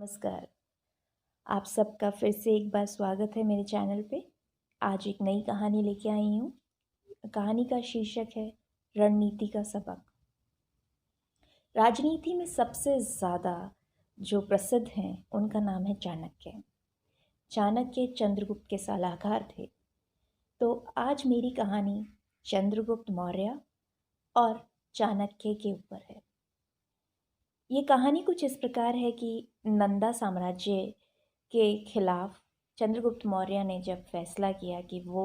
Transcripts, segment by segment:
नमस्कार। आप सबका फिर से एक बार स्वागत है मेरे चैनल पे। आज एक नई कहानी लेके आई हूँ। कहानी का शीर्षक है रणनीति का सबक। राजनीति में सबसे ज़्यादा जो प्रसिद्ध हैं उनका नाम है चाणक्य। चाणक्य चंद्रगुप्त के सलाहकार थे। तो आज मेरी कहानी चंद्रगुप्त मौर्य और चाणक्य के ऊपर है। ये कहानी कुछ इस प्रकार है कि नंदा साम्राज्य के खिलाफ चंद्रगुप्त मौर्य ने जब फैसला किया कि वो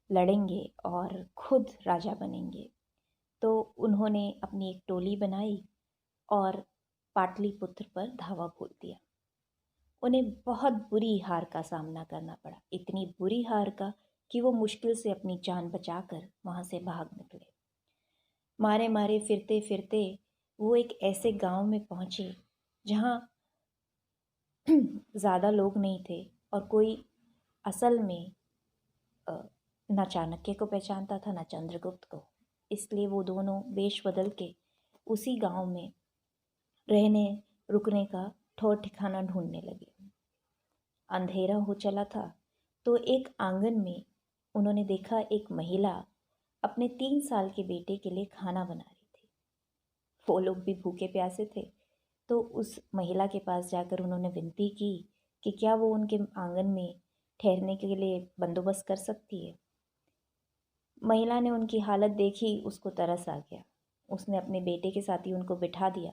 लड़ेंगे और खुद राजा बनेंगे, तो उन्होंने अपनी एक टोली बनाई और पाटलिपुत्र पर धावा बोल दिया। उन्हें बहुत बुरी हार का सामना करना पड़ा, इतनी बुरी हार का कि वो मुश्किल से अपनी जान बचाकर वहाँ से भाग निकले। मारे मारे फिरते फिरते वो एक ऐसे गांव में पहुँचे जहाँ ज़्यादा लोग नहीं थे और कोई असल में ना चाणक्य को पहचानता था ना चंद्रगुप्त को। इसलिए वो दोनों वेश बदल के उसी गांव में रहने रुकने का ठौर ठिकाना ढूंढने लगे। अंधेरा हो चला था तो एक आंगन में उन्होंने देखा एक महिला अपने 3 साल के बेटे के लिए खाना बना रही थी। वो लोग भी भूखे प्यासे थे, तो उस महिला के पास जाकर उन्होंने विनती की कि क्या वो उनके आंगन में ठहरने के लिए बंदोबस्त कर सकती है। महिला ने उनकी हालत देखी, उसको तरस आ गया। उसने अपने बेटे के साथ ही उनको बिठा दिया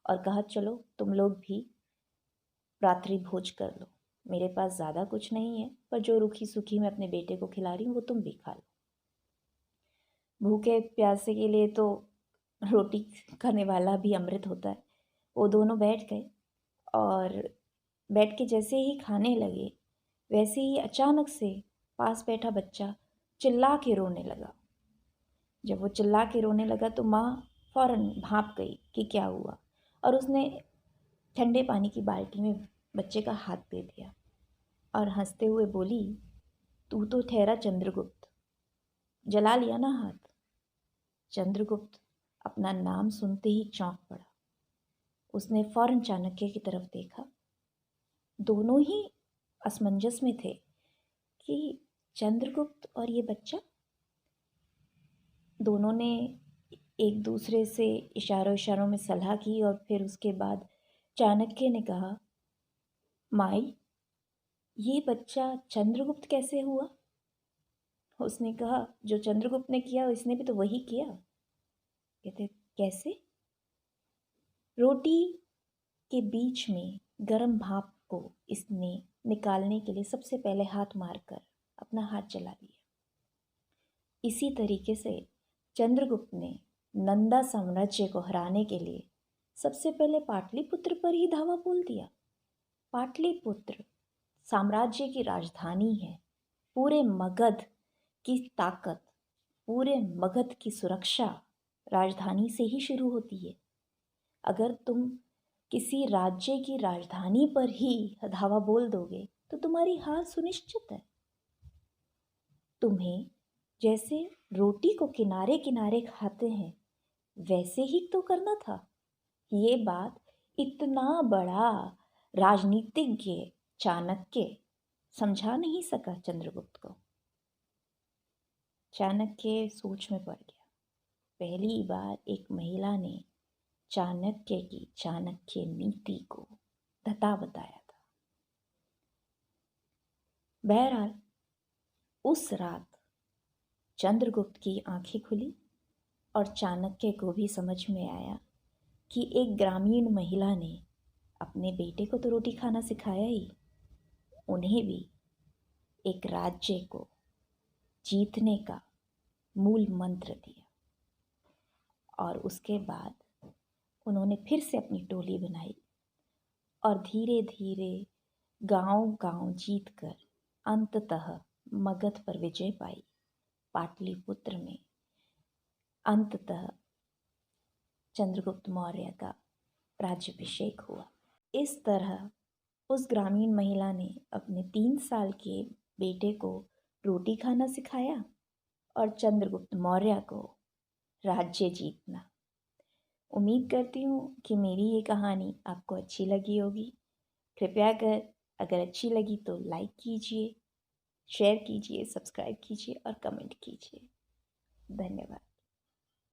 और कहा, चलो तुम लोग भी रात्रि भोज कर लो। मेरे पास ज़्यादा कुछ नहीं है, पर जो रूखी सूखी मैं अपने बेटे को खिला रही हूँ वो तुम भी खा लो। भूखे प्यासे के लिए तो रोटी खाने वाला भी अमृत होता है। वो दोनों बैठ गए और बैठ के जैसे ही खाने लगे, वैसे ही अचानक से पास बैठा बच्चा चिल्ला के रोने लगा। जब वो चिल्ला के रोने लगा तो माँ फौरन भाप गई कि क्या हुआ, और उसने ठंडे पानी की बाल्टी में बच्चे का हाथ दे दिया और हंसते हुए बोली, तू तो ठहरा चंद्रगुप्त, जला लिया ना हाथ। चंद्रगुप्त अपना नाम सुनते ही चौंक पड़ा। उसने फौरन चाणक्य की तरफ देखा। दोनों ही असमंजस में थे कि चंद्रगुप्त और ये बच्चा। दोनों ने एक दूसरे से इशारों इशारों में सलाह की और फिर उसके बाद चाणक्य ने कहा, माई, ये बच्चा चंद्रगुप्त कैसे हुआ? उसने कहा, जो चंद्रगुप्त ने किया इसने भी तो वही किया। कहते, कैसे? रोटी के बीच में गर्म भाप को इसने निकालने के लिए सबसे पहले हाथ मारकर अपना हाथ जला दिया। इसी तरीके से चंद्रगुप्त ने नंदा साम्राज्य को हराने के लिए सबसे पहले पाटलिपुत्र पर ही धावा बोल दिया। पाटलिपुत्र साम्राज्य की राजधानी है। पूरे मगध की ताकत, पूरे मगध की सुरक्षा राजधानी से ही शुरू होती है। अगर तुम किसी राज्य की राजधानी पर ही धावा बोल दोगे तो तुम्हारी हार सुनिश्चित है। तुम्हें जैसे रोटी को किनारे किनारे खाते हैं वैसे ही तो करना था। ये बात इतना बड़ा राजनीतिज्ञ चाणक्य समझा नहीं सका चंद्रगुप्त को। चाणक्य सोच में पड़ गया। पहली बार एक महिला ने चाणक्य की चाणक्य नीति को धता बताया था। बहरहाल उस रात चंद्रगुप्त की आंखें खुली और चाणक्य को भी समझ में आया कि एक ग्रामीण महिला ने अपने बेटे को तो रोटी खाना सिखाया ही, उन्हें भी एक राज्य को जीतने का मूल मंत्र दिया। और उसके बाद उन्होंने फिर से अपनी टोली बनाई और धीरे धीरे गांव-गांव जीतकर अंततः मगध पर विजय पाई। पाटलिपुत्र में अंततः चंद्रगुप्त मौर्य का राज्याभिषेक हुआ। इस तरह उस ग्रामीण महिला ने अपने 3 साल के बेटे को रोटी खाना सिखाया और चंद्रगुप्त मौर्य को राज्य जीतना। उम्मीद करती हूँ कि मेरी ये कहानी आपको अच्छी लगी होगी। कृपया अगर अच्छी लगी तो लाइक कीजिए, शेयर कीजिए, सब्सक्राइब कीजिए और कमेंट कीजिए। धन्यवाद।